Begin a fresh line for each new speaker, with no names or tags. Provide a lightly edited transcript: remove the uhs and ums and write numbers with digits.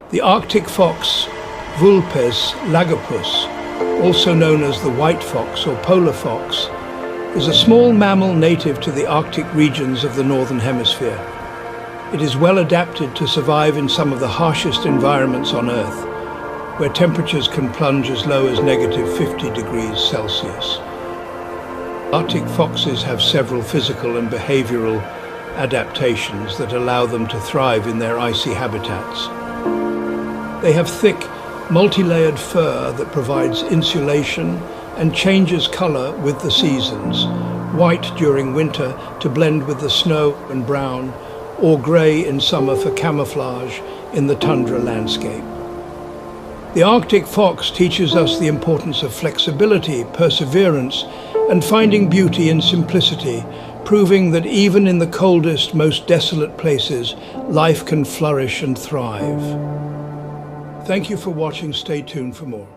The Arctic fox, Vulpes lagopus, also known as the white fox or polar fox, is a small mammal native to the Arctic regions of the Northern Hemisphere. It is well adapted to survive in some of the harshest environments on Earth, where temperatures can plunge as low as -50 degrees Celsius. Arctic foxes have several physical and behavioral adaptations that allow them to thrive in their icy habitats. They have thick, multi-layered fur that provides insulation and changes color with the seasons, white during winter to blend with the snow and brown, or gray in summer for camouflage in the tundra landscape. The Arctic fox teaches us the importance of flexibility, perseverance, and finding beauty in simplicity, proving that even in the coldest, most desolate places, life can flourish and thrive. Thank you for watching. Stay tuned for more.